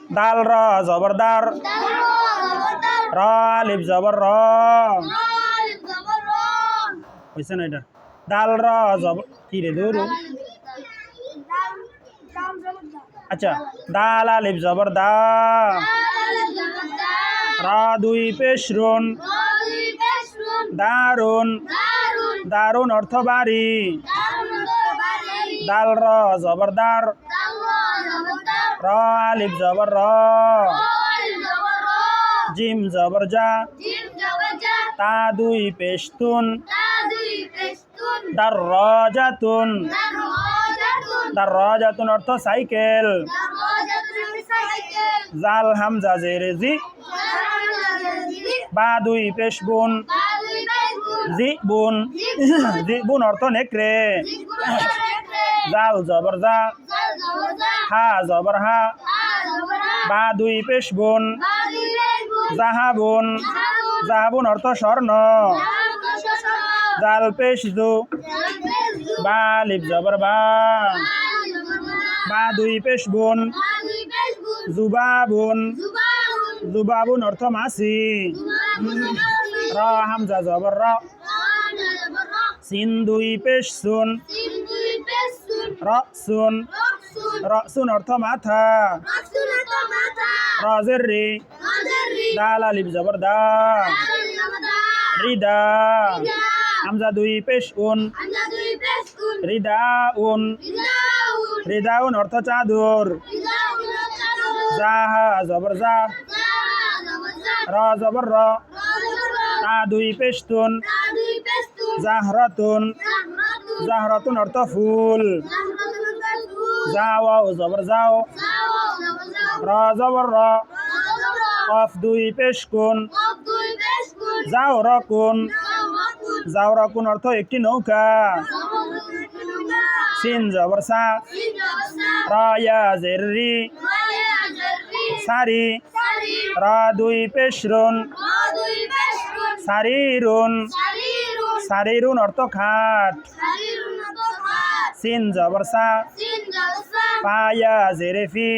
দাল র জবরদার র আলিফ জবর র হইছে না এটা দাল র জবর কি রে দূর আচ্ছা দাল আলিফ জবর দা রা দুই পেশ রুন দারুন দারুন অর্থ বাড়ি দাল র জবরদার র আলিফ জবর র জিম জবর জা তা দুই পেশতুন দাররাজাতুন দাররাজাতুন অর্থ সাইকেল জাল হামজা জেরে জি বা দুই পেশ বুন জি বুন জি বুন অর্থ নেকড়ে জাল জবর জা হা জবর হা বা দুই পেশ বুন জাহাবুন জাহাবুন অর্থ স্বর্ণ জাল পেশ জু বা লিপ জবর বা দুই পেশ বুন জুবাবুন জুবাবুন অর্থ মাছি র হামজা জবর র সিন দুই পেশ সুন রসুন রসুন অর্থ মাথা রাজের রে দাল আলিফ জবর দা রিদা হামজা দুই পেশ উন রিদা উন রিদাউন অর্থ চাদর জাহা জবর জা র জবর র তা দুই পেশতুন জাহরাতুন জাহরাতুন অর্থ ফুল যাও জবর যাও র জবর র কফ দুই পেশকুন যাও রকুন যাও রকুন অর্থ একটি নৌকা সিন জবর সা রায়া জেরি সারি রা দুই পেশরুন সারিরুন সারিরুন অর্থ খাট সিন জবর সা পায়া জেরেফি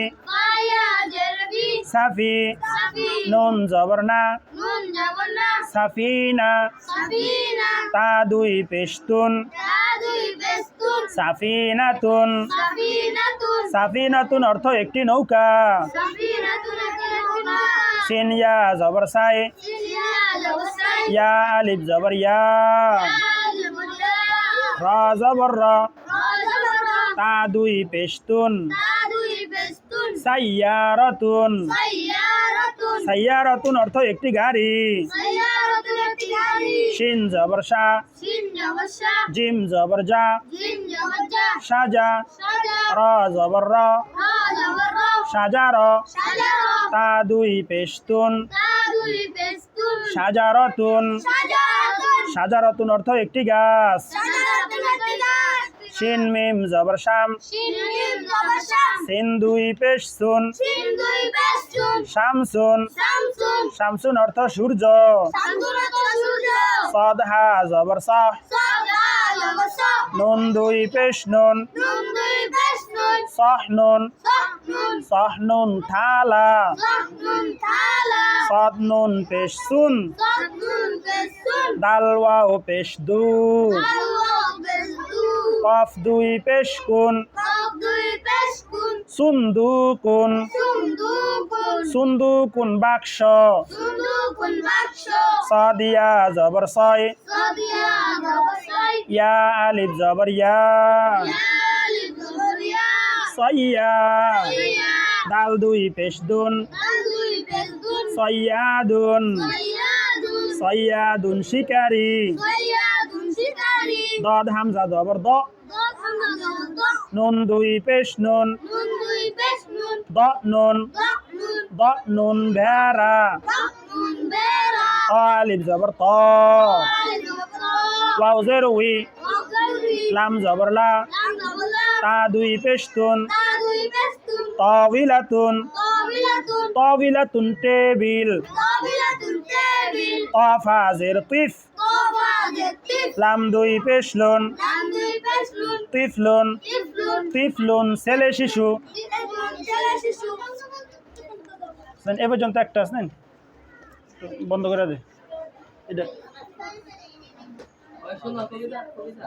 সাফি নুন জবর না সাফিনা তা দুই পেশতুন সাফিনাতুন সাফিনাতুন অর্থ একটি নৌকা সিন ইয়া জবর সাই ইয়া আলিফ জবর ইয়া রা জবর রা তা দুই পেশতুন সাইয়ারাতুন সাইয়ারাতুন অর্থ একটি গাড়ি শিন জবর শা জিম জবর জা সাজা র জবর র সাজার তা দুই পেশতুন সাজারতুন সাজারতুন অর্থ একটি গাছ শিন মিম জবর শাম সিন দুই পেশ সুন শামসুন শামসুন অর্থ সূর্য সাদ হা জবর সাহ নুন দুই পেশ নুন সাহনুন সাহনুন থালা সাদ নুন পেশ সুন দাল ওয়াও পেশ দু কফ দুই পেশ কুন সুন্দুকুন সুন্দুকুন বাক্স সাদিয়া জবর ছয় ইয়া আলিফ জবর ইয়া সইয়া দাল দুই পেশ দুন সইয়াদুন সইয়াদুন শিকারি দদ হামজা জবর দ নুন দুই পেশ নুন দ নুন দ নুন ভেড়া আলিফ জবর ত ওয়াও জের উই লাম জবর লা তা দুই পেশতুন তাবিলাতুন তাবিলাতুন টেবিল তাফা জের তিফ লাম দুই পেশলুন তিফলুন তিফলুন ছেলে শিশু এ পর্যন্ত একটা আছে নেন বন্ধ করে দে এটা শোনো কবিতা কবিতা